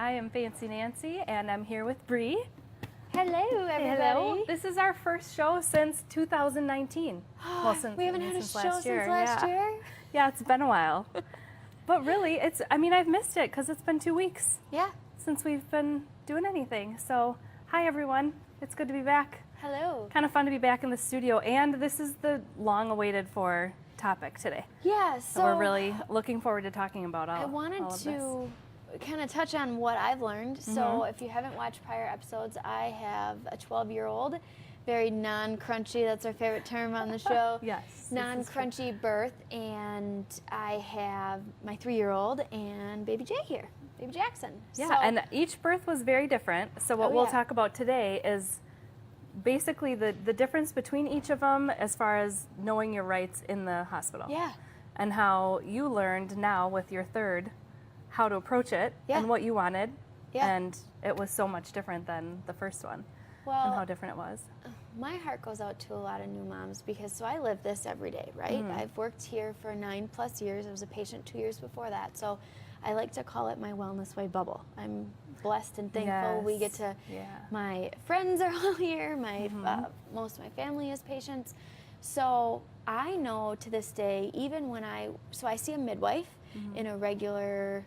I am Fancy Nancy, and I'm here with Bri. Hello, everybody. Hello. This is our first show since 2019. Well, since we haven't had a show since last year. Yeah, it's been a while. But really, I've missed it because it's been 2 weeks. Yeah. Since we've been doing anything. So, hi everyone. It's good to be back. Hello. Kind of fun to be back in the studio, and this is the long-awaited for topic today. Yeah, so we're really looking forward to talking about all of this. I wanted to kind of touch on what I've learned. So if you haven't watched prior episodes, I have a 12-year-old, very non-crunchy, that's our favorite term on the show. Yes. Non-crunchy birth, and I have my 3-year-old and baby Jay here, baby Jackson. Yeah, so, and each birth was very different. So what we'll talk about today is basically the difference between each of them as far as knowing your rights in the hospital. Yeah. And how you learned now with your third how to approach it and what you wanted. Yeah. And it was so much different than the first one. Well, and how different it was. My heart goes out to a lot of new moms because so I live this every day, right? I've worked here for 9+ years. I was a patient 2 years before that. So I like to call it my Wellness Way bubble. I'm blessed and thankful we get to, my friends are all here, my most of my family is patients. So I know to this day, even when I see a midwife in a regular,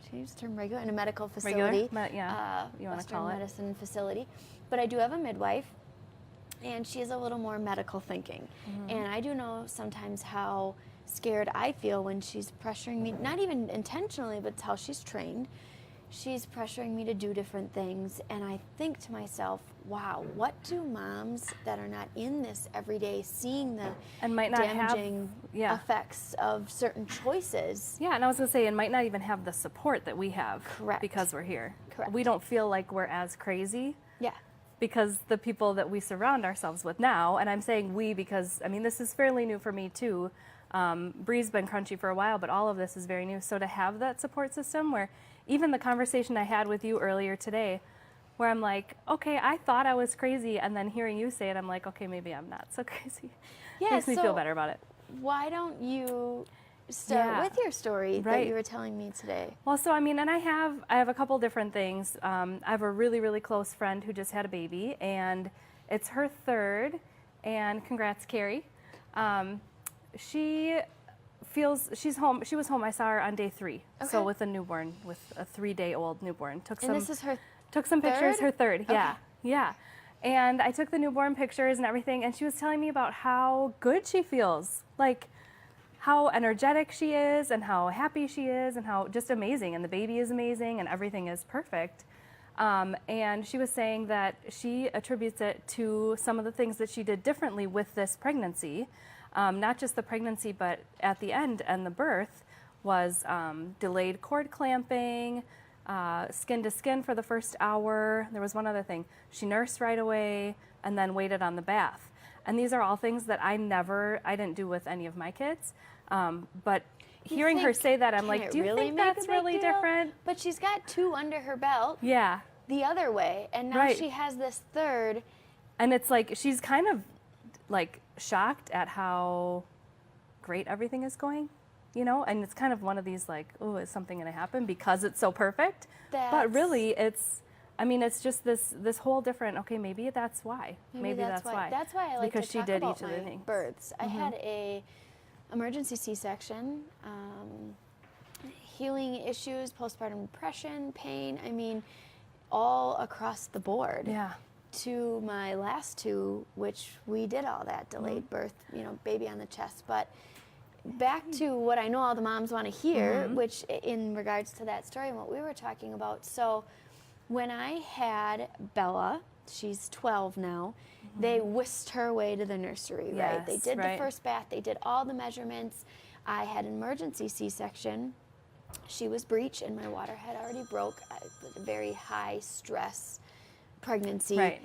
should I use the term regular? In a medical facility. You want to call it. Western medicine facility. But I do have a midwife, and she is a little more medical thinking. And I do know sometimes how scared I feel when she's pressuring me, not even intentionally, but it's how she's trained. She's pressuring me to do different things, and I think to myself, wow, what do moms that are not in this every day, seeing the damaging effects of certain choices? Yeah, and I was going to say, and might not even have the support that we have. Correct. Because we're here. Correct. We don't feel like we're as crazy. Yeah. Because the people that we surround ourselves with now, and I'm saying we because, this is fairly new for me too. Bri's been crunchy for a while, but all of this is very new. So to have that support system where even the conversation I had with you earlier today, where I'm like, okay, I thought I was crazy, and then hearing you say it, I'm like, okay, maybe I'm not so crazy. Yeah, Makes me feel better about it. Why don't you start with your story that you were telling me today? Well, so and I have a couple different things. I have a really, really close friend who just had a baby, and it's her third, and congrats, Carrie. She's home. She was home. I saw her on day 3. Okay. So with a newborn, with a 3-day-old newborn. This is her took some pictures. third? Her third. Okay. Yeah. And I took the newborn pictures and everything. And she was telling me about how good she feels, like how energetic she is, and how happy she is, and how just amazing. And the baby is amazing, and everything is perfect. And she was saying that she attributes it to some of the things that she did differently with this pregnancy. Not just the pregnancy, but at the end and the birth was delayed cord clamping, skin to skin for the first hour. There was one other thing. She nursed right away and then waited on the bath. And these are all things that I didn't do with any of my kids. But hearing her say that, I'm like, do you think that's really different? But she's got 2 under her belt. Yeah. The other way. And now she has this third. And it's like, she's kind of like shocked at how great everything is going, and it's kind of one of these like, oh, is something going to happen because it's so perfect? But really it's just this whole different, okay, maybe that's why. Maybe that's why. That's why I like because to talk she did about each of the things. Births. I had a emergency C-section, healing issues, postpartum depression, pain, all across the board. Yeah. To my last 2, which we did all that, delayed birth, baby on the chest. But back to what I know all the moms want to hear, which in regards to that story and what we were talking about. So when I had Bella, she's 12 now, they whisked her away to the nursery, right? They did the first bath, they did all the measurements. I had an emergency C-section. She was breech and my water had already broke. With a very high stress pregnancy. Right.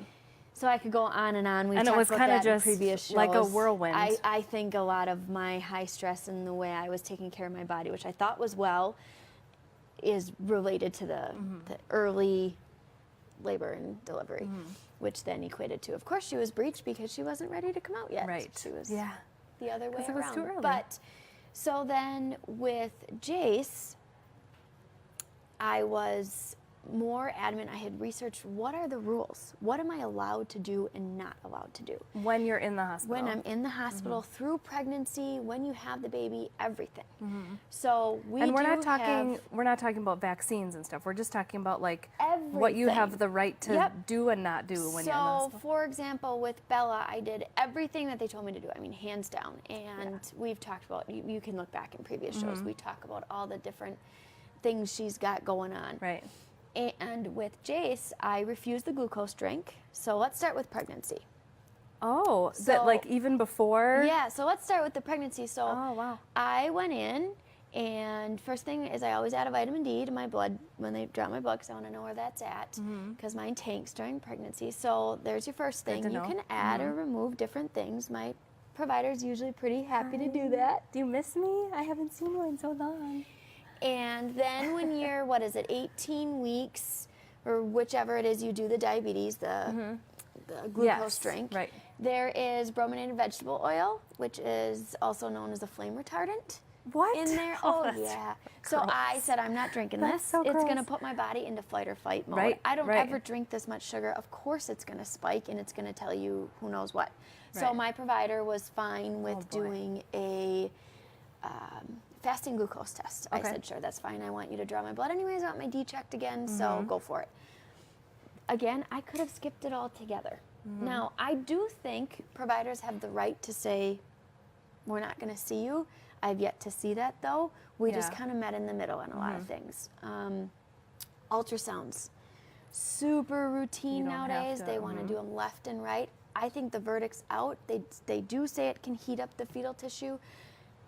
So I could go on and on. And it was kind of just like a whirlwind. I think a lot of my high stress and the way I was taking care of my body, which I thought was is related to the early labor and delivery, which then equated to, of course, she was breech because she wasn't ready to come out yet. Right. She was the other way around. It was too early. But so then with Jace, I was more adamant. I had researched what are the rules? What am I allowed to do and not allowed to do? When you're in the hospital. When I'm in the hospital, through pregnancy, when you have the baby, everything. So we're not talking about vaccines and stuff. We're just talking about like what you have the right to do and not do when you're in the hospital. So, for example, with Bella, I did everything that they told me to do. I mean, hands down. And we've talked about, you can look back in previous shows, we talk about all the different things she's got going on. Right. And with Jace, I refused the glucose drink. So let's start with pregnancy. Oh, so, that like even before? Yeah, so let's start with the pregnancy. So wow. I went in, and first thing is I always add a vitamin D to my blood when they draw my blood, because I want to know where that's at, because mine tanks during pregnancy. So there's your first thing. You can add or remove different things. My provider's usually pretty happy to do that. Do you miss me? I haven't seen you in so long. And then when you're, 18 weeks, or whichever it is you do the diabetes, the glucose drink, right. There is brominated vegetable oil, which is also known as a flame retardant. What? In there? Oh, yeah. Gross. So I said, I'm not drinking this. So it's going to put my body into fight or flight mode. Right, I don't ever drink this much sugar. Of course it's going to spike, and it's going to tell you who knows what. Right. So my provider was fine with doing a fasting glucose test. Okay. I said, sure, that's fine. I want you to draw my blood anyways. I want my D checked again, so go for it. Again, I could have skipped it all together. Now, I do think providers have the right to say, we're not going to see you. I've yet to see that, though. We just kind of met in the middle on a lot of things. Ultrasounds, super routine nowadays. They want to do them left and right. I think the verdict's out. They do say it can heat up the fetal tissue.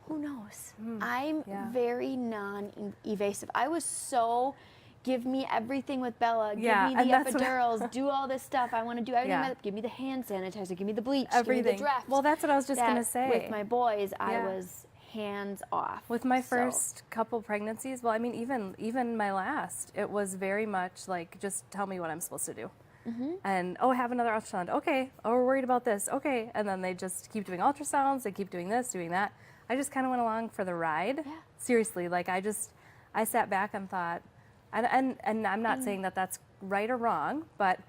Who knows? I'm very non-evasive. I was so, give me everything with Bella. Give me the epidurals. Do all this stuff. I want to do everything. Give me the hand sanitizer. Give me the bleach. Everything. Give me the draft. Well, that's what I was just going to say. With my boys, I was hands off. With my first couple pregnancies, well, I mean, even my last, it was very much like, just tell me what I'm supposed to do. And, have another ultrasound. Okay. Oh, we're worried about this. Okay. And then they just keep doing ultrasounds. They keep doing this, doing that. I just kind of went along for the ride. Yeah. Seriously, like I sat back and thought, and I'm not saying that that's right or wrong, but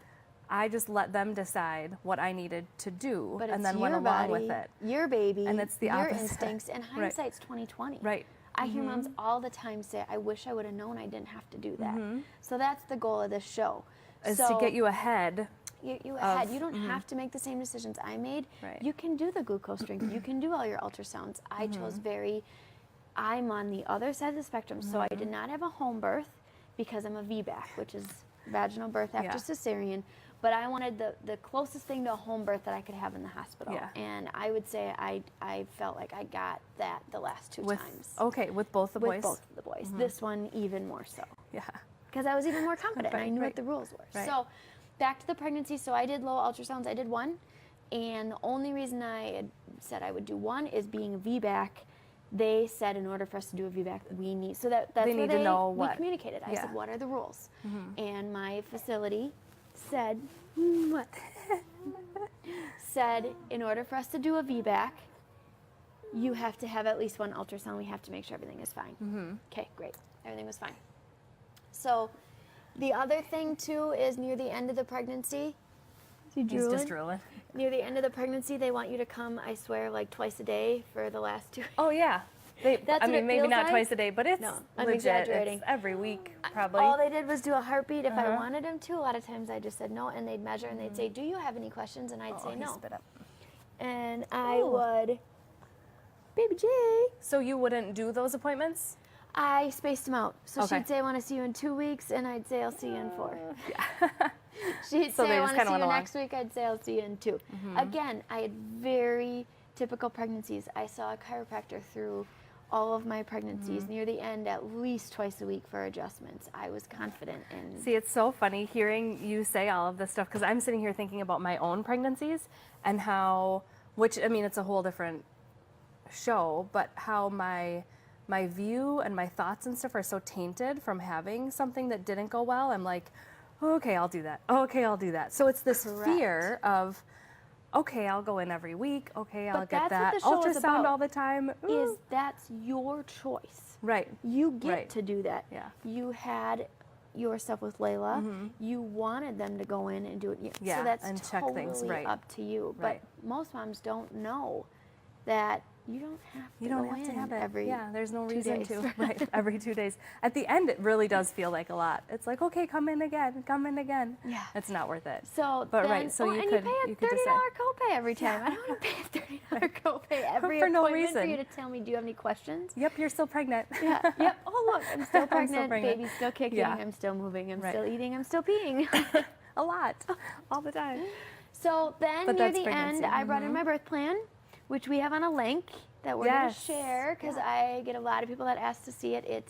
I just let them decide what I needed to do, and then went along with it. Your baby, and it's the your opposite. Instincts, and hindsight's 20/20. Right. I hear moms all the time say, "I wish I would have known I didn't have to do that." So that's the goal of this show, is to get you ahead. You ahead. You don't have to make the same decisions I made. Right. You can do the glucose drink. You can do all your ultrasounds. I chose I'm on the other side of the spectrum, so I did not have a home birth because I'm a VBAC, which is vaginal birth after cesarean. But I wanted the closest thing to a home birth that I could have in the hospital. Yeah. And I would say I felt like I got that the last two times. Okay, with both the boys? With both of the boys. This one even more so. Yeah. Because I was even more confident. I knew what the rules were. Right. So back to the pregnancy. So I did low ultrasounds. I did one. And the only reason I had said I would do one is being a VBAC. They said in order for us to do a VBAC, we need, so that's they need to know we what. communicated. I said, what are the rules? And my facility said, what? said, in order for us to do a VBAC, you have to have at least one ultrasound. We have to make sure everything is fine. Okay, great. Everything was fine. So the other thing, too, is near the end of the pregnancy. He's just drooling. Near the end of the pregnancy, they want you to come, I swear, like twice a day for the last 2 weeks. Oh, yeah. I mean, maybe not twice a day, but it's I'm legit. exaggerating. It's every week, probably. All they did was do a heartbeat if I wanted them to. A lot of times I just said no, and they'd measure, and they'd say, do you have any questions? And I'd say no. Spit up. And I would, Baby J. So you wouldn't do those appointments? I spaced them out. So she'd say, I want to see you in 2 weeks, and I'd say, I'll see you in 4. Yeah. She'd say, I want to see you next week, I'd say, I'll see you in 2. Again, I had very typical pregnancies. I saw a chiropractor through all of my pregnancies, near the end, at least twice a week for adjustments. I was confident in. See, it's so funny hearing you say all of this stuff, because I'm sitting here thinking about my own pregnancies and how, which, I mean, it's a whole different show, but how my view and my thoughts and stuff are so tainted from having something that didn't go well. I'm like, okay, I'll do that. Okay, I'll do that. So it's this fear of, okay, I'll go in every week. Okay, I'll get that ultrasound all the time. That's your choice. Right. You get to do that. Yeah. You had, your stuff with Layla, you wanted them to go in and do it. Yeah, so that's and totally check things, right. up to you. Right. But most moms don't know that you don't have to You don't go have to in have it. every Yeah, there's no 2 reason days. to. Right, every 2 days. At the end, it really does feel like a lot. It's like, okay, come in again, come in again. Yeah. It's not worth it. So, But then, right, so you and could, you pay a $30 decide. copay every time. I don't want to pay a $30 copay every For no appointment for reason. you to tell me, do you have any questions? Yep, you're still pregnant. Yeah. Yep. Oh, look, I'm still pregnant. pregnant. Baby's still kicking. Yeah. I'm still moving. I'm Right. still eating. I'm still peeing. A lot, all the time. So then But near that's the pregnancy. end, I brought in my birth plan, which we have on a link that we're going to Yes. share because I get a lot of people that ask to see it. It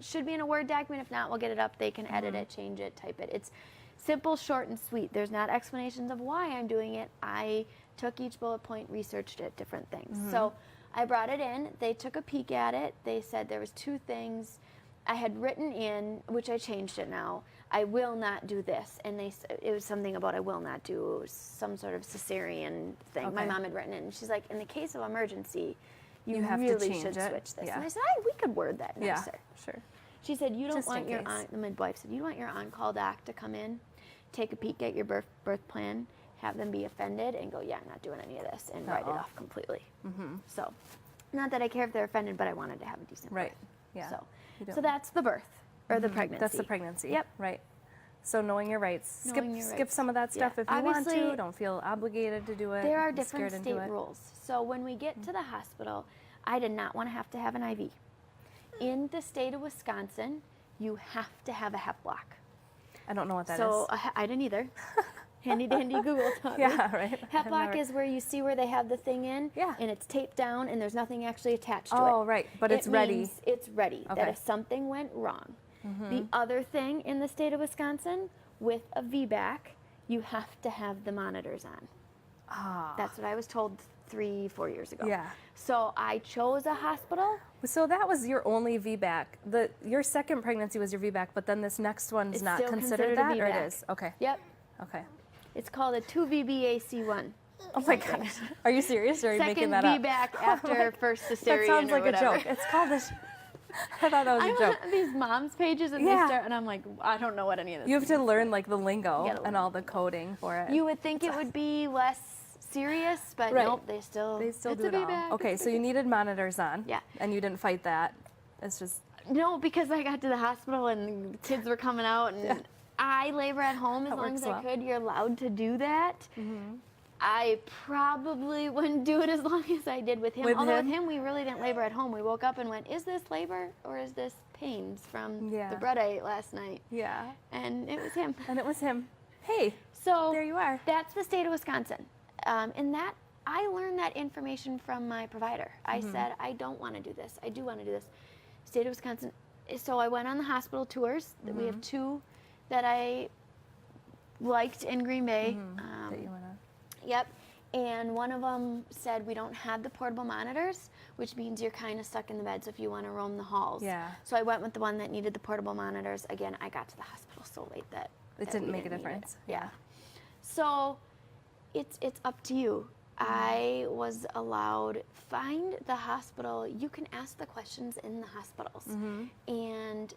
should be in a Word document. If not, we'll get it up. They can edit it, change it, type it. It's simple, short, and sweet. There's not explanations of why I'm doing it. I took each bullet point, researched it, different things. So I brought it in. They took a peek at it. They said there was 2 things I had written in, which I changed it now. I will not do this, and it was something about I will not do some sort of cesarean thing. My Okay. mom had written it, and she's like, in the case of emergency, you have to really change should it. switch this. Yeah. And I said, we could word that Yeah, nicer. sure. She said, you don't Just want in your case. the midwife said, you don't want your on-call doc to come in, take a peek at your birth plan, have them be offended, and go, yeah, I'm not doing any of this, and write it off completely. So, not that I care if they're offended, but I wanted to have a decent Right. birth. Yeah. You So don't- that's the birth, or the pregnancy. That's the pregnancy. Yep. Right. So knowing your rights. Knowing your Skip rights. some of that stuff Yeah. if you want Obviously, to. Don't feel obligated to do it. There are Be different scared into state it. rules. So when we get to the hospital, I did not want to have an IV. In the state of Wisconsin, you have to have a HEP block. I don't know what that is. So I didn't either. Handy dandy Google taught me. Yeah, right. HEP I've block never- is where you see where they have the thing in, Yeah. and it's taped down, and there's nothing actually attached to it. Oh, right. But it's ready. Means it's ready. That Okay. if something went wrong. The other thing in the state of Wisconsin, with a VBAC, you have to have the monitors on. Ah. That's what I was told 3-4 years ago. Yeah. So I chose a hospital. So that was your only VBAC. Your second pregnancy was your VBAC, but then this next one's It's not still considered considered a that, or it VBAC. is? Okay. Yep. Okay. It's called a 2VBAC1. Oh my gosh. Are you serious, or are you making Second that up? VBAC after first cesarean That sounds or like a whatever. joke. It's called this. I thought that was I a joke. went on these moms pages and Yeah. they start, and I'm like, I don't know what any of this You have to means. learn like the lingo You gotta and learn. all the coding for it. You would think it would be less serious, but Right. nope, they still They still it's do a it all. VBAC, Okay, it's a so you needed monitors on. Yeah. And you didn't fight that. It's just No, because I got to the hospital and the kids were coming out, and I labor at home as That long works as I well. could. You're allowed to do that. I probably wouldn't do it as long as I did with him. With Although him? with him, we really didn't labor at home. We woke up and went, is this labor or is this pains from Yeah. the bread I ate last night? yeah. And it was him. And it was him. Hey, So there you are. that's the state of Wisconsin. And that I learned that information from my provider. I said, I don't want to do this. I do want to do this. State of Wisconsin. So I went on the hospital tours. We have 2 that I liked in Green Bay. That you went on. Yep. And one of them said we don't have the portable monitors, which means you're kind of stuck in the bed. So if you want to roam the halls. Yeah. So I went with the one that needed the portable monitors. Again, I got to the hospital so late that It that didn't we make a didn't need it. difference. Yeah. So it's up to you. I was allowed find the hospital. You can ask the questions in the hospitals. And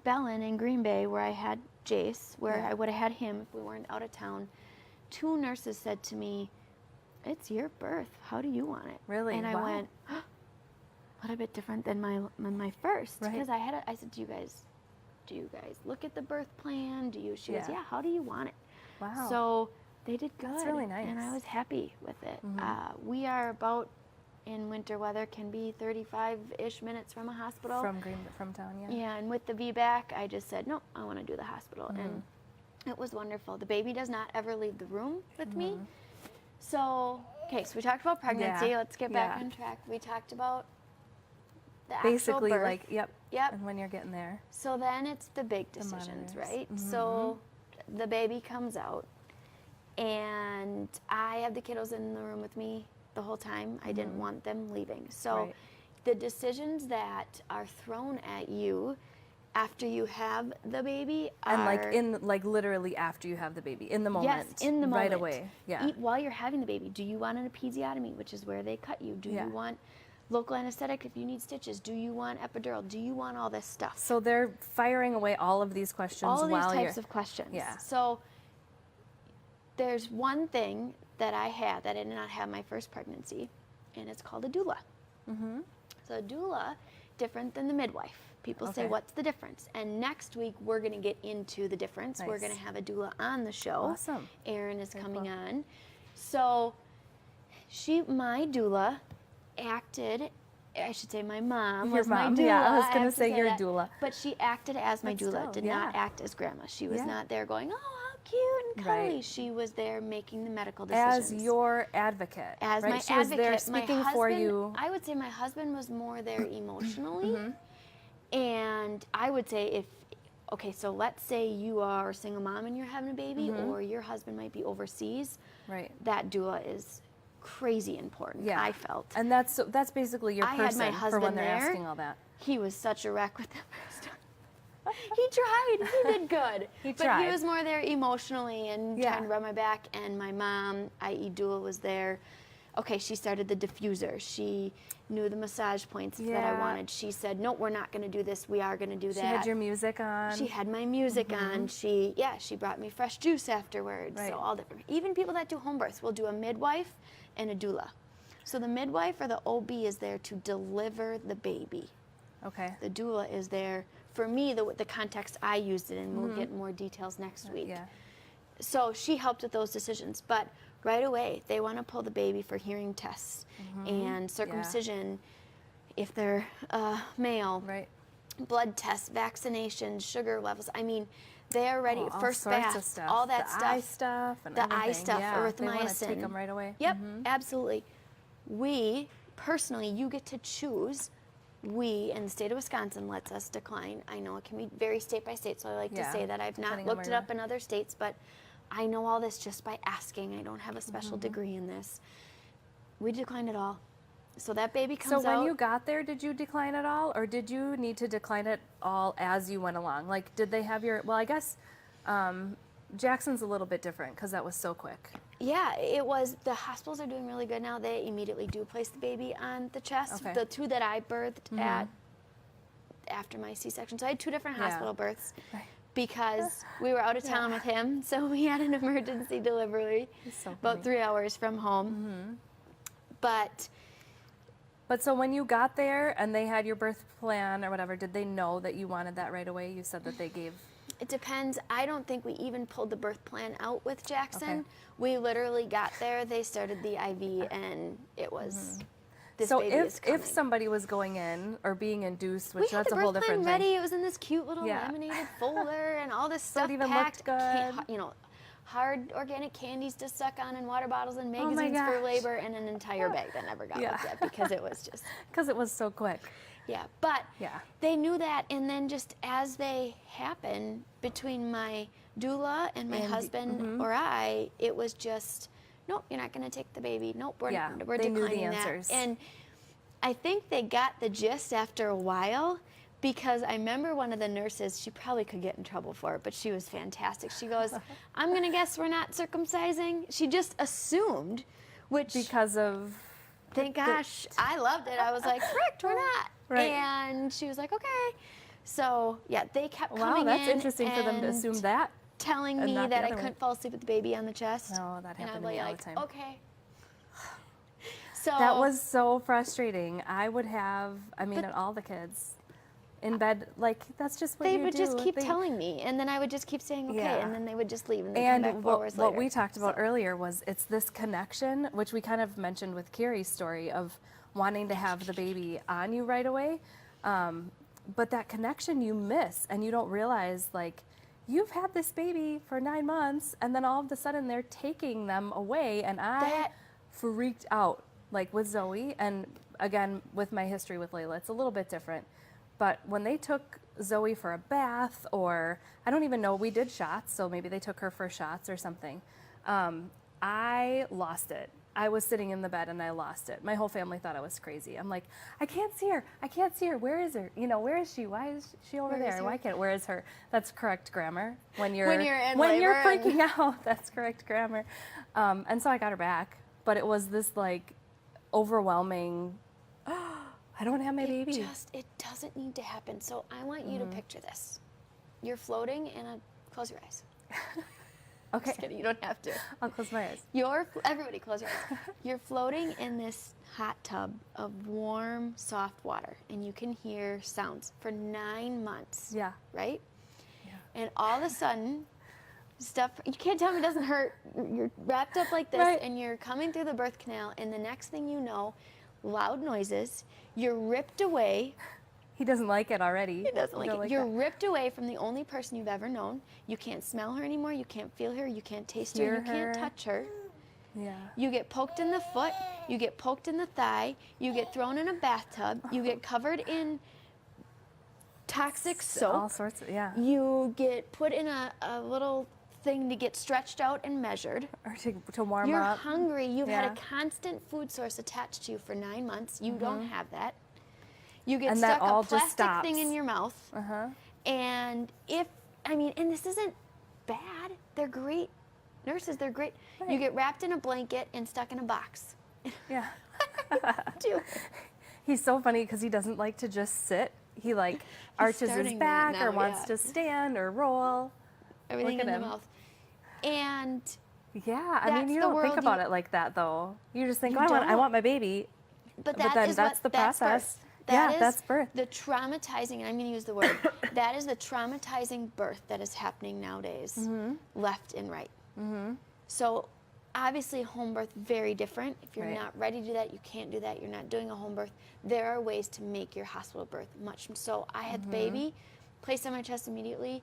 Bellin in Green Bay, where I had Jace, where Yeah. I would have had him if we weren't out of town, 2 nurses said to me, "It's your birth. How do you want it?" Really? And I Wow. went, "What a bit different than my first." Right. Because I said, "Do you guys look at the birth plan? Do you?" She goes, Yeah. "Yeah. How do you want it?" Wow. So they did good. That's really And I nice. was happy with it. We are about, in winter weather, can be 35-ish minutes from a hospital. from town, yeah. Yeah, and with the VBAC, I just said, no, I want to do the hospital. And it was wonderful. The baby does not ever leave the room with me. So, okay, so we talked about pregnancy. Yeah. Let's get back Yeah. on track. We talked about the actual Basically, birth. like, yep. Yep. And when you're getting there. So then it's the big decisions, monitors. right? So the baby comes out, and I have the kiddos in the room with me the whole time. I didn't want them leaving. So Right. the decisions that are thrown at you after you have the baby are And like literally after you have the baby, in the moment. yes, in the moment, Right away. Yeah. While you're having the baby, do you want an episiotomy, which is where they cut you? Do Yeah. you want local anesthetic if you need stitches. Do you want epidural? Do you want all this stuff? So they're firing away all of these questions All of these while types of questions. Yeah. So there's one thing that I had that I did not have my first pregnancy, and it's called a doula. Mm-hmm. So a doula, different than the midwife. People say, Okay. what's the difference? And next week, we're going to get into the difference. We're Nice. going to have a doula on the show. Awesome. Erin is Very coming cool. on. So my doula acted, I should say my mom Your was my mom, doula. yeah, I was have gonna to say your that. doula. But she acted as my But doula, still, did yeah. not act as grandma. She was Yeah. not there going, oh, how cute and cuddly. Right. She was there making the medical decisions. As your advocate. As right? my she advocate. was there My speaking for husband- you. I would say my husband was more there emotionally. Mm-hmm. And I would say okay, so let's say you are a single mom and you're having a baby, Mm-hmm. or your husband might be overseas, Right. that doula is crazy important, Yeah. I felt. And that's basically your I person had my for when husband they're there. asking all that. He was such a wreck with the first time. He tried. He did good. He But tried. he was more there emotionally and Yeah. trying to rub my back. And my mom, i.e. doula, was there. Okay, she started the diffuser. She knew the massage points that I Yeah. wanted. She said, nope, we're not going to do this. We are going to do that. She had your music on. She had my music on. She brought me fresh juice afterwards. Right. So all different. Even people that do home births will do a midwife and a doula. So the midwife or the OB is there to deliver the baby. Okay. The doula is there for me, the context I used it in. We'll get more details next week. Yeah. So she helped with those decisions. But right away, they want to pull the baby for hearing tests and circumcision if they're male, Right. blood tests, vaccinations, sugar levels. I mean, they are ready. Oh, all First sorts bath, of stuff. all that the stuff. eye stuff and The eye everything. stuff, Yeah. They want to erythromycin. take them right away. Yep, absolutely. We, personally, you get to choose. We, in the state of Wisconsin, lets us decline. I know it can be very state by state, so I like Yeah, to say that I've not depending on looked it where up in other states, but I know all this just by asking. I don't have a special degree in this. We declined it all. So that baby comes So out. when you got there, did you decline it all, or did you need to decline it all as you went along? Like, did they have your? Well, I guess Jackson's a little bit different because that was so quick. Yeah, it was. The hospitals are doing really good now. They immediately do place the baby on the chest. Okay. The two that I birthed at after my C-section. So I had two different Yeah. hospital births Right. because we were out of town with him. So we had an emergency delivery So about funny. 3 hours from home. But But so when you got there and they had your birth plan or whatever, did they know that you wanted that right away? You said that they gave. it depends. I don't think we even pulled the birth plan out with Jackson. Okay. We literally got there, they started the IV, and it was, this So baby is coming. if somebody was going in or being induced, We which had that's the a whole birth plan different ready. thing. It was in this cute little Yeah. laminated folder and all this So stuff it even packed. looked good. Hard organic candies to suck on in water bottles and Oh my magazines for gosh. labor and an entire bag that never got Yeah. looked at because it was just, Because it was so quick. yeah. But Yeah. they knew that, and then just as they happen between my doula and my husband or I, it was just, nope, you're not going to take the baby. Nope, we're Yeah, we're they knew the declining answers. that. And I think they got the gist after a while, because I remember one of the nurses, she probably could get in trouble for it, but she was fantastic. She goes, I'm going to guess we're not circumcising. She just assumed, which, Because of. thank gosh, I loved it. I was like, correct, we're not. Right. And she was like, okay. So, yeah, they kept Wow, coming that's in interesting for them to and assume that. telling and me not the that I other way. couldn't fall asleep with the baby on the chest. No, that and happened I'd to me be all like, the time. okay. So That was so frustrating. I would have, I mean, and all the kids in bed, like, that's just what they you would do. just keep They- telling me, and then I would just keep saying okay, Yeah. and then they would just leave, and they'd And come back 4 hours later. what we talked about So- earlier was it's this connection, which we kind of mentioned with Carrie's story of wanting to have the baby on you right away. But that connection you miss, and you don't realize, like, you've had this baby for 9 months, and then all of a sudden they're taking them away, and I That- freaked out, like with Zoe, and again, with my history with Layla, it's a little bit different. But when they took Zoe for a bath, or I don't even know, we did shots, so maybe they took her for shots or something. I lost it. I was sitting in the bed and I lost it. My whole family thought I was crazy. I'm like, I can't see her. I can't see her. Where is her? You know, where is she? Why is she over Where is there? Why her? can't? Where is her? That's correct grammar. When you're When you're in when you're labor and- freaking out, that's correct grammar. And so I got her back, but it was this like overwhelming. I don't have my baby. It doesn't need to happen. So I want you to picture this. You're floating close your eyes. Okay. Just kidding, you don't have to. I'll close my eyes. Everybody close your eyes. You're floating in this hot tub of warm, soft water, and you can hear sounds for 9 months. Yeah. Right? Yeah. And all of a sudden, you can't tell me it doesn't hurt. You're wrapped up like this, Right. and you're coming through the birth canal, and the next thing you know, loud noises, you're ripped away. He doesn't like it already. He doesn't like it. You're that. ripped away from the only person you've ever known. You can't smell her anymore. You can't feel her. You can't taste her. Hear You can't her. touch her. Yeah. You get poked in the foot. You get poked in the thigh. You get thrown in a bathtub. You get covered in toxic soap. All sorts of, yeah. You get put in a little thing to get stretched out and measured. Or to warm You're up. hungry. You've had Yeah. a constant food source attached to you for 9 months. You don't have that. You get And that stuck all a just plastic thing stops. in your mouth. Uh-huh. And and this isn't bad. They're great nurses. They're great. Right. You get wrapped in a blanket and stuck in a box. Yeah. Dude. He's so funny because he doesn't like to just sit. He arches his starting that back now, or wants yeah. to stand or roll. Everything Look in at the him. mouth. And Yeah, I mean, That's you the don't think world about you- it like that though. You just think, You I don't. want my baby. but then that is that's what the that's process. birth. Yeah, That is that's birth. the traumatizing, and I'm going to use the word, that is the traumatizing birth that is happening nowadays, Mm-hmm. left and right. So obviously home birth, very different. If you're Right. not ready to do that, you can't do that, you're not doing a home birth, there are ways to make your hospital birth much. So I had the baby placed on my chest immediately.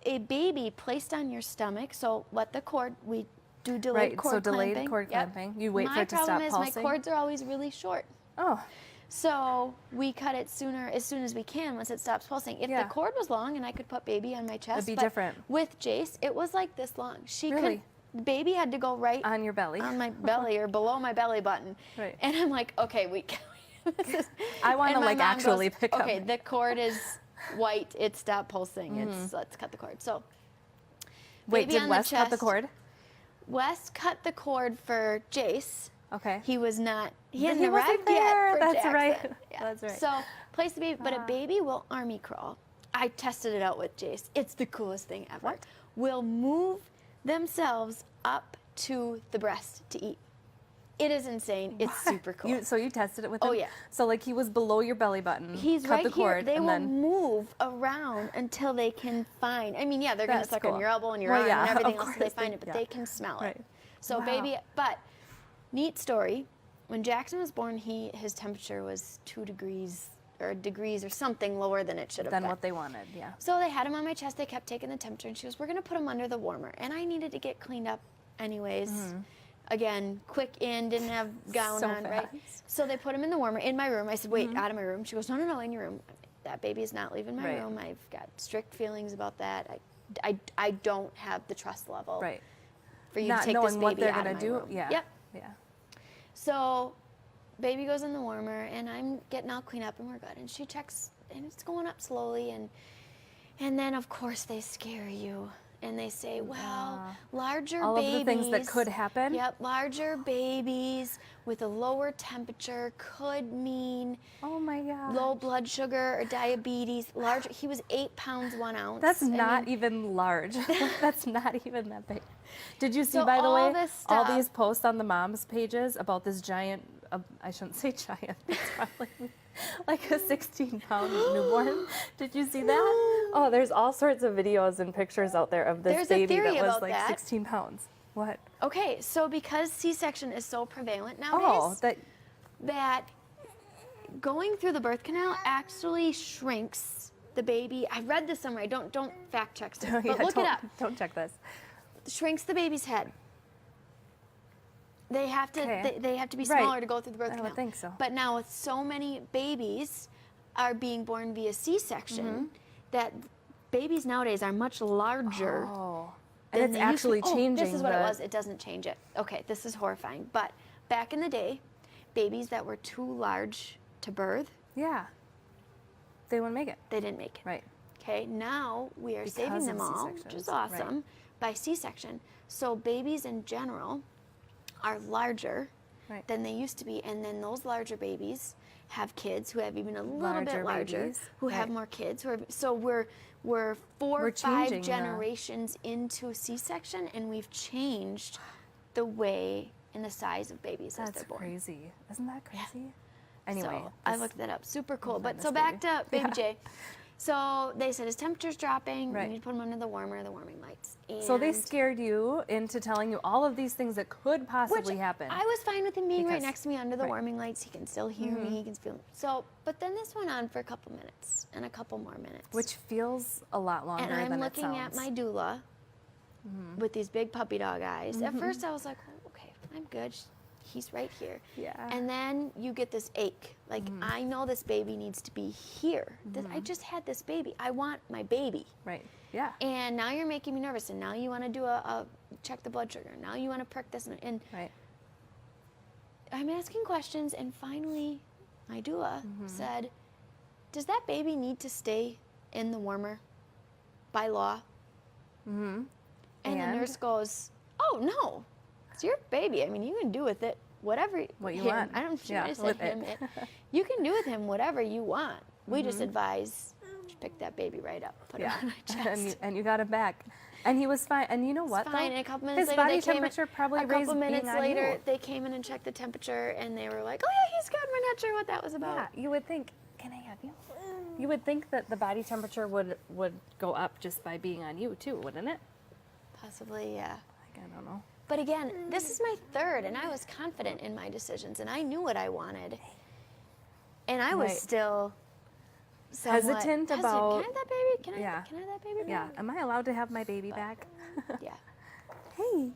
A baby placed on your stomach, so let the cord, we do delayed Right, cord so delayed clamping. cord Yep. clamping. You wait my for it to stop problem is pulsing. my cords are always really short. Oh, So we cut it as soon as we can once it stops pulsing. If Yeah. the cord was long and I could put baby on my chest, It'd be but different. with Jace, it was like this long. Really? Baby had to go right on your belly. on my belly or below my belly button. Right. And I'm like, okay, this is, I want to and my mom actually goes, pick up. okay, the cord is white. It stopped pulsing. Mm-hmm. Let's cut the cord. So Wait, baby did on Wes cut the chest. cord? Wes cut the cord for Jace. Okay. He was not. He He hadn't wasn't arrived there. yet for That's Jackson. right. Yeah. That's right. So place the baby, but a Ah. baby will army crawl. I tested it out with Jace. It's the coolest thing ever. What? Will move themselves up to the breast to eat. It is insane. It's super cool. So you tested it with him? Oh, yeah. So he was below your belly button. He's cut right the cord, here. They and will then move around until they can find. I mean, yeah, they're going to That's suck cool. on your elbow and your Well, arm yeah, and everything of else until they course find they- it, but yeah. they can smell Right. it. So Wow. baby, but neat story. When Jackson was born, his temperature was 2 degrees or something lower than it should have Than been. what they wanted, yeah. So they had him on my chest. They kept taking the temperature, and she goes, "We're going to put him under the warmer." And I needed to get cleaned up anyways. Again, quick in, didn't have gown So on, right? fast. So they put him in the warmer in my room. I said, "Wait, out of my room." She goes, "No, in your room. That baby is not leaving my Right. room. I've got strict feelings about that. I don't have the trust level Right. for you Not to take knowing this what baby they're out gonna of my do. room." Yeah. Yep. Yeah. So baby goes in the warmer, and I'm getting all cleaned up, and we're good. And she checks, and it's going up slowly, and then of course they scare you, and they say, "Well, larger All babies." of the things that could happen. Yep, larger babies with a lower temperature could mean Oh my God. low blood sugar or diabetes. Larger. He was 8 pounds 1 ounce. That's I not mean, even large. That's not even that big. Did you see, So by the all way, this all stuff- these posts on the moms' pages about this giant, I shouldn't say giant, it's probably like a 16-pound newborn? Did you see that? Oh, there's all sorts of videos and pictures out there of this There's a baby theory that was about like that. 16 pounds. What? Okay, so because C-section is so prevalent nowadays. Oh, that going through the birth canal actually shrinks the baby. I read this somewhere. Don't fact check this, but yeah, look it up. Don't check this. Shrinks the baby's head. They have to. Okay. They have to be Right. smaller to go through the birth I canal. would think so. But now with so many babies are being born via C-section, Mm-hmm. that babies nowadays are much larger. Oh. And than it's they used to be. actually changing. This is what it the- was. It doesn't change it. Okay, this is horrifying. But back in the day, babies that were too large to birth, Yeah. They wouldn't make it. they didn't make it. Right. Okay, now we are saving Because them of all, which C-sections, is awesome, by C-section. So babies in general are larger Right. than they used to be. And then those larger babies have kids who have even a little bit Larger larger, babies. who have Right. more kids. So we're four We're or five changing, generations into a C-section, and we've changed the way and the size of babies as That's they're born. crazy. Isn't that crazy? Yeah. Anyway, So I looked that up. Super cool. find But this so back baby. to baby Yeah. Jay. So they said his temperature's dropping. Right. We need to put him under the warming lights. So they And- scared you into telling you all of these things that could possibly Which happen. I was fine with him being right Because- next to me under the right. warming lights. He can still hear me. He can feel. So, but then this went on for a couple minutes and a couple more minutes. Which feels a lot longer and than I'm it looking sounds. at my doula with these big puppy dog eyes. At first, I was like, oh, okay, I'm good. He's right here. Yeah. And then you get this ache. Like, I know this baby needs to be here. I just had this baby. I want my baby. Right. Yeah. And now you're making me nervous. And now you want to do a check the blood sugar. Now you want to prick this. And Right. I'm asking questions. And finally, my doula said, does that baby need to stay in the warmer by law? Mm-hmm. And the And? nurse goes, oh, no. It's your baby. I mean, you can do with it whatever What you him. want. I don't know if she Yeah, might have said with him. it. You can do with him whatever you want. We just advise, just pick that baby right up, put Yeah. it on my chest. and you got him back. And he was fine. And you know what, It's fine. though? And a couple minutes His later, body they came temperature probably a raised couple minutes being on later, you. they came in and checked the temperature, and they were like, oh, yeah, he's good. We're not sure what that was about. Yeah, you would think, can I have you? You would think that the body temperature would go up just by being on you, too, wouldn't it? Possibly, yeah. Like, I don't know. But again, this is my third, and I was confident in my decisions, and I knew what I wanted. And I was Right. still somewhat Hesitant about- Can I have that baby? Can I Yeah. have that baby? Yeah. Am I allowed to have my baby back? Yeah. Hey,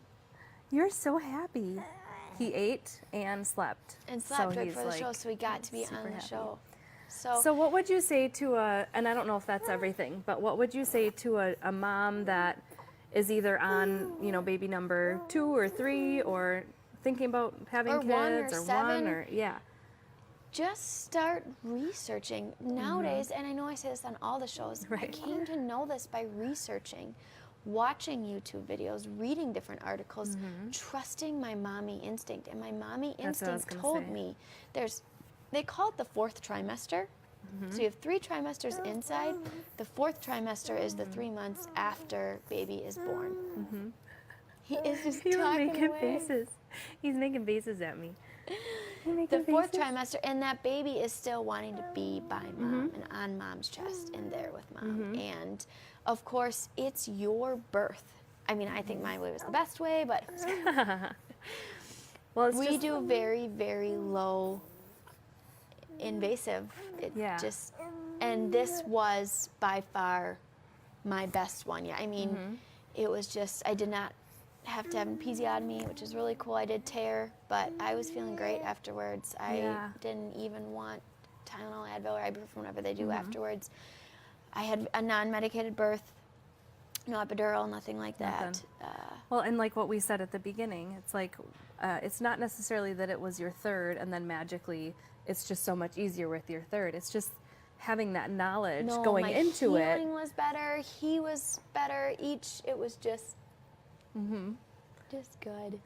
you're so happy. He ate and slept. And slept right he's for the like show, so we got to be super on the happy. show. So, So what would you say to and I don't know if that's everything, but what would you say to a mom that is either on, baby number 2 or 3 or thinking about having Or kids 1 or or 7? 1 or, yeah. just start researching. Nowadays, and I know I say this on all the shows, I Right. came to know this by researching, watching YouTube videos, reading different articles, trusting my mommy instinct. And my mommy That's what I was instinct gonna told say. me they call it the 4th trimester. So you have 3 trimesters inside. The 4th trimester is the 3 months after baby is born. He is just He was talking making away. faces. He's making faces at me. The 4th trimester, and that baby is still wanting to be by mom and on mom's chest and there with mom. And of course, it's your birth. I mean, I think my way was the best way, but Well, it's we just, do very, very low invasive. It Yeah. just, and this was by far my best one. Yeah, I mean, it was just, I did not have to have an episiotomy, which is really cool. I did tear, but I was feeling great afterwards. I Yeah. didn't even want Tylenol, Advil, or ibuprofen, whatever they do afterwards. I had a non-medicated birth, no epidural, nothing like that. Nothing. Well, and like what we said at the beginning, it's like, it's not necessarily that it was your third and then magically it's just so much easier with your third. It's just having that knowledge No, going my into it. healing was better. He was better. It was just, just good.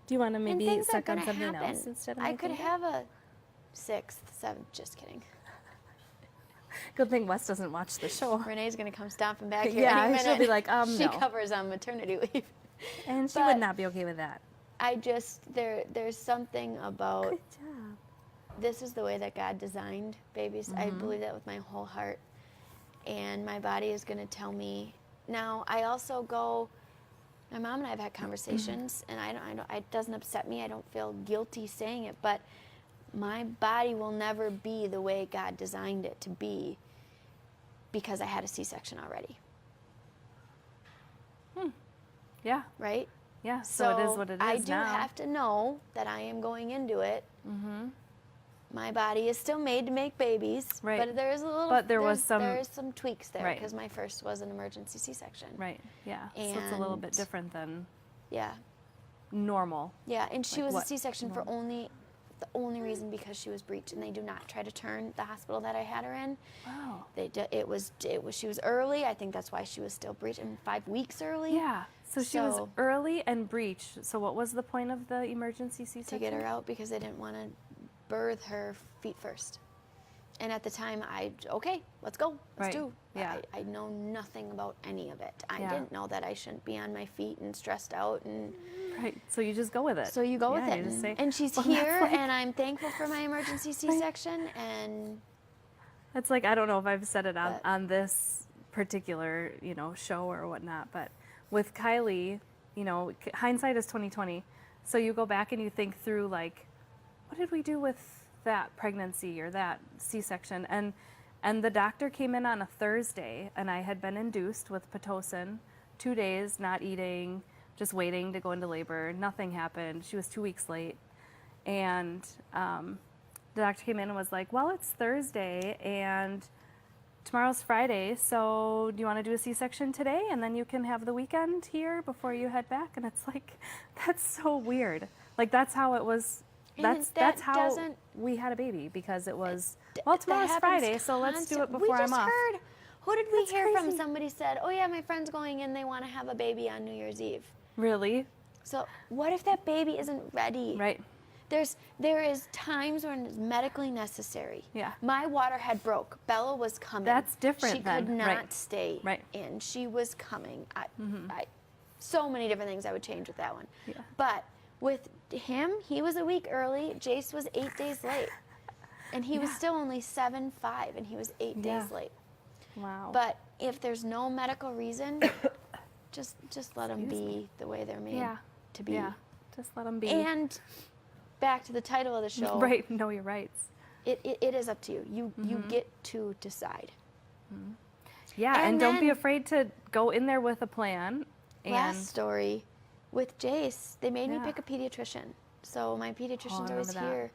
Do you want to And maybe things are suck on gonna something happen. else instead of I my could finger? have a 6th, 7th. Just kidding. Good thing Wes doesn't watch the show. Renee's gonna come stomping back here Yeah, any minute. she'll be like, She no. covers on maternity leave. And she But- would not be okay with that. I just there's something about Good job. this is the way that God designed babies. I believe that with my whole heart, and my body is gonna tell me. Now I also go. My mom and I have had conversations, and I don't. It doesn't upset me. I don't feel guilty saying it, but my body will never be the way God designed it to be because I had a C-section already, Yeah, right? yeah. So, it is what it is I do now. have to know that I am going into it. My body is still made to make babies, Right. but there is a little. But there was some- there's some tweaks there Right. because my first was an emergency C-section. Right, yeah. So it's a little bit And- different than Yeah, normal. yeah, and she Like was what? a C-section for only the only reason because she was breech, and they do not try to turn the hospital that I had her in. Wow. She was early. I think that's why she was still breech, and 5 weeks early. Yeah. So she was early and breech. So what was the point of the emergency C-section? To get her out because they didn't want to birth her feet first. And at the time, okay, let's go, let's do. Yeah. I know nothing about any of it. I Yeah. didn't know that I shouldn't be on my feet and stressed out and. Right. So you just go with it. So you go with you it, just say, and she's well, here, that's like- and I'm thankful for my emergency C-section, and. It's like, I don't know if I've said it But- on this particular, show or whatnot, but with Kylie, hindsight is 2020. So you go back and you think through, like, what did we do with that pregnancy or that C-section? And the doctor came in on a Thursday, and I had been induced with Pitocin, 2 days, not eating, just waiting to go into labor. Nothing happened. She was 2 weeks late. And the doctor came in and was like, well, it's Thursday, and tomorrow's Friday, so do you want to do a C-section today? And then you can have the weekend here before you head back. And it's like, that's so weird. Like, that's how it was. That's how we had a baby, because it was, well, tomorrow's Friday, so let's do it before I'm off. We just heard, who did we That's hear from? crazy. Somebody said, oh yeah, my friend's going in, they want to have a baby on New Year's Eve. Really? So what if that baby isn't ready? Right. There is times when it's medically necessary. Yeah. My water had broke. Bella was coming. That's different She then. could not Right. stay Right. in. She was coming. So many different things I would change with that one. Yeah. But with him, he was a week early. Jace was 8 days late. And he was still only 7'5", and he was 8 days late. Wow. But if there's no medical reason, just let them be the way they're made to be. Yeah. Just let them be. And back to the title of the show. Right. Know your rights. It is up to you. You get to decide. Yeah, And and don't be then- afraid to go in there with a plan. Last story, with Jace, they made me Yeah. pick a pediatrician. So my pediatrician's I always remember that. here.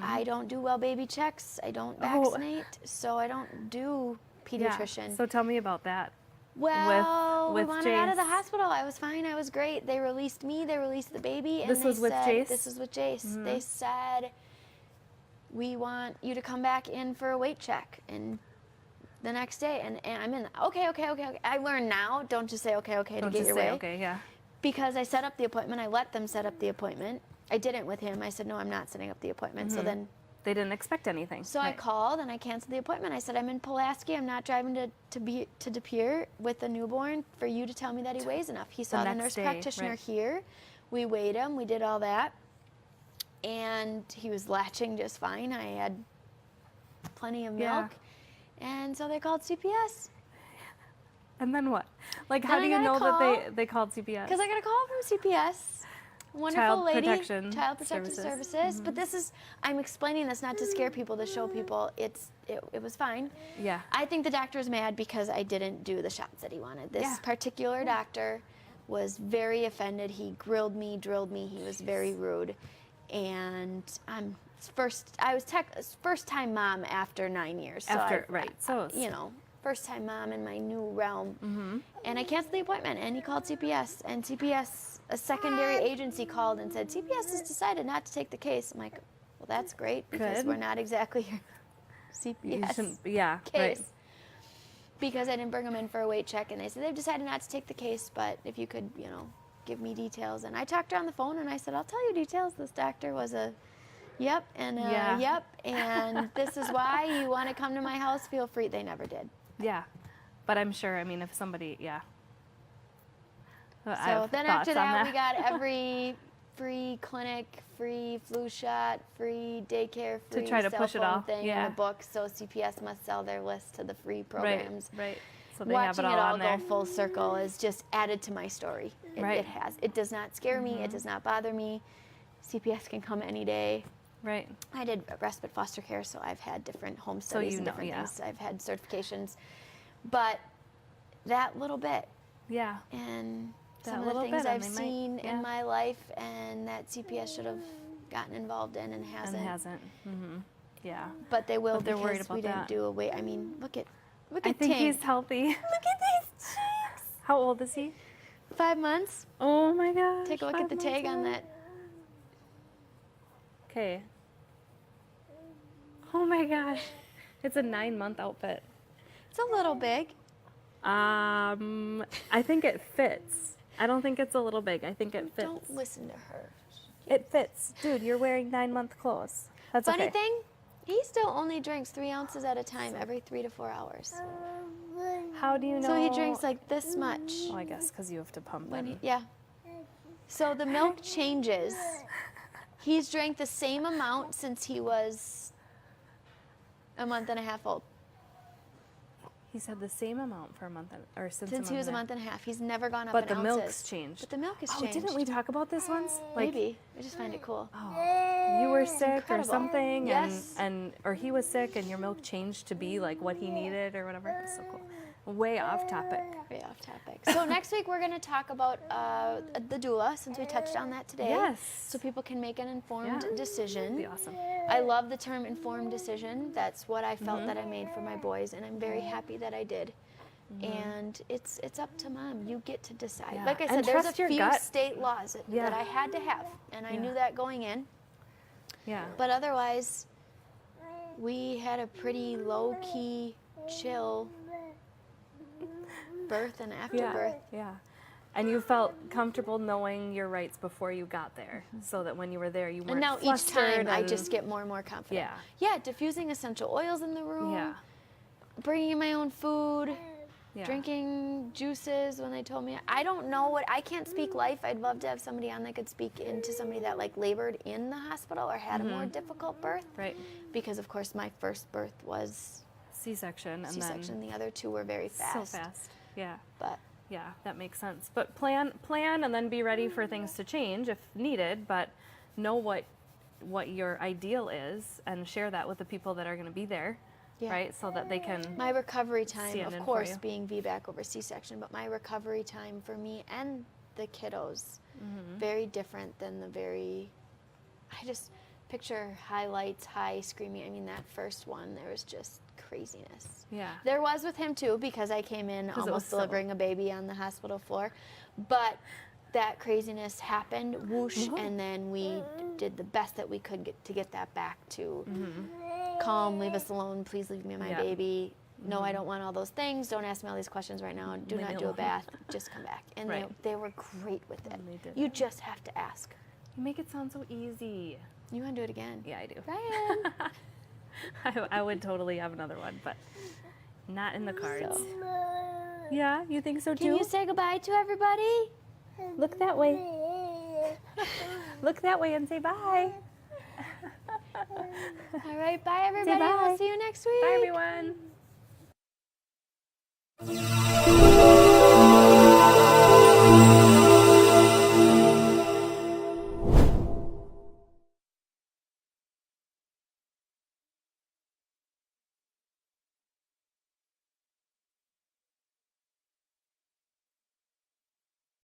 I don't do well baby checks. I don't Oh. vaccinate, so I don't do pediatrician. Yeah. So tell me about that. Well, with we wanted out of the Jace. hospital. I was fine. I was great. They released me. They released the baby. And This they was with said, Jace? This was with Jace. They said, we want you to come back in for a weight check. And the next day, and I'm in, okay. I learn now, don't just say okay to Don't get just your say way. okay, yeah. Because I set up the appointment. I let them set up the appointment. I didn't with him. I said, no, I'm not setting up the appointment. So then They didn't expect anything. I Right. called and I canceled the appointment. I said, I'm in Pulaski. I'm not driving to De Pere with a newborn for you to tell me that he weighs enough. He saw the next nurse day, practitioner right. here. We weighed him. We did all that. And he was latching just fine. I had plenty of Yeah. milk. And so they called CPS. And then what? Like, Then how I do you got a know that call. they called CPS? Because I got a call from CPS. Wonderful Child lady. Protection Child Protective Services. Services. But this is, I'm explaining this not to scare people, to show people it was fine. Yeah. I think the doctor was mad because I didn't do the shots that he wanted. This Yeah. particular doctor was very offended. He grilled me, drilled me. He was very rude. And I was first time mom after 9 years. So first time mom in my new realm. And I canceled the appointment, and he called CPS. And CPS, a secondary agency, called and said, CPS has decided not to take the case. I'm like, well, that's great, because Good. we're not exactly your You CPS shouldn't, yeah, case. right. Because I didn't bring him in for a weight check, and they said they've decided not to take the case, but if you could, give me details. And I talked to her on the phone, and I said, I'll tell you details. This doctor was a yep, and a Yeah. yep, and this is why you want to come to my house, feel free. They never did. Yeah. But I'm sure, I mean, if somebody, yeah. I So have then thoughts after on that, we got every free clinic, free flu shot, free daycare, free try to cell push it phone off, thing yeah. in the book. So CPS must sell their list to the free programs. Right. So they have Watching it all on there. go full circle is just added to my story. Right. It has. It does not scare me. It does not bother me. CPS can come any day. Right. I did respite foster care, so I've had different home So studies you and know, different yeah. things. I've had certifications. But that little bit, Yeah. and That some of the little things bit, and I've they might- seen yeah. in my life, and that CPS should have gotten involved in and hasn't. And hasn't. Yeah. But they will, But they're because worried about we didn't that. do a weight. I mean, look at I think Tink. he's healthy. Look at these cheeks. How old is he? 5 months. Oh my gosh. Take a look at the tag on that. Okay. Oh my gosh. It's a 9-month outfit. It's a little big. I think it fits. I don't think it's a little big. I think it fits. Don't listen to her. It fits. Dude, you're wearing 9-month clothes. That's Funny okay. thing, he still only drinks 3 ounces at a time every 3 to 4 hours. How do you know? So he drinks like this much. Oh, I guess because you have to pump When him. yeah. So the milk changes. He's drank the same amount since he was a month and a half old. He said the same amount for a month, or since Since he was a month and a half. He's never gone up But in the ounces. milk's changed. But the milk has Oh, changed. didn't we talk about this once? Like, Maybe. I just find it cool. oh, you were sick or incredible. something, Yes. and or he was sick, and your milk changed to be like what he needed or whatever. That's so cool. Way off topic. Very off topic. So next week we're going to talk about the doula, since we touched on that today. Yes. So people can make an informed Yeah. decision. That'd be awesome. I love the term informed decision. That's what I felt that I made for my boys, and I'm very happy that I did. And it's up to mom. You get to decide. Yeah. Like I And said, there's a trust your few gut. state laws that I had to have, and I knew that going in. Yeah. But otherwise, we had a pretty low-key, chill birth and afterbirth. Yeah. And you felt comfortable knowing your rights before you got there, so that when you were there, you weren't And now each flustered time I and- just get more and more confident. Yeah. Yeah, diffusing essential oils in the room. Yeah. Bringing my own food. Yeah. Drinking juices when they told me. I don't know what, I can't speak life. I'd love to have somebody on that could speak into somebody that like labored in the hospital or had a more difficult birth. Right. Because of course my first birth was C-section, and C-section. The other two were very fast. so fast. Yeah. But Yeah, that makes sense. But plan, and then be ready for things to change if needed. But know what your ideal is, and share that with the people that are going to be there, Yeah. right? So that they can. my recovery time, Stand of in for course, you. being VBAC over C-section, but my recovery time for me and the kiddos, very different than I just picture highlights, high screaming. I mean, that first one, there was just craziness. Yeah. There was with him too, because I came in it was almost so- delivering a baby on the hospital floor. But that craziness happened, whoosh, and then we did the best that we could to get that back to calm, leave us alone, please leave me and my Yeah. baby. No, I don't want all those things. Don't ask me all these questions right now. Do Leave not me do a alone. bath. Just come back. And Right. they were great with it. And they did. You just have to ask. You make it sound so easy. You want to do it again? Yeah, I do. Ryan. I would totally have another one, but not in the cards. So, Yeah, you think so too? can you say goodbye to everybody? Look that way. Look that way and say bye. All right, bye everybody. bye. We'll see you next week. Bye, everyone.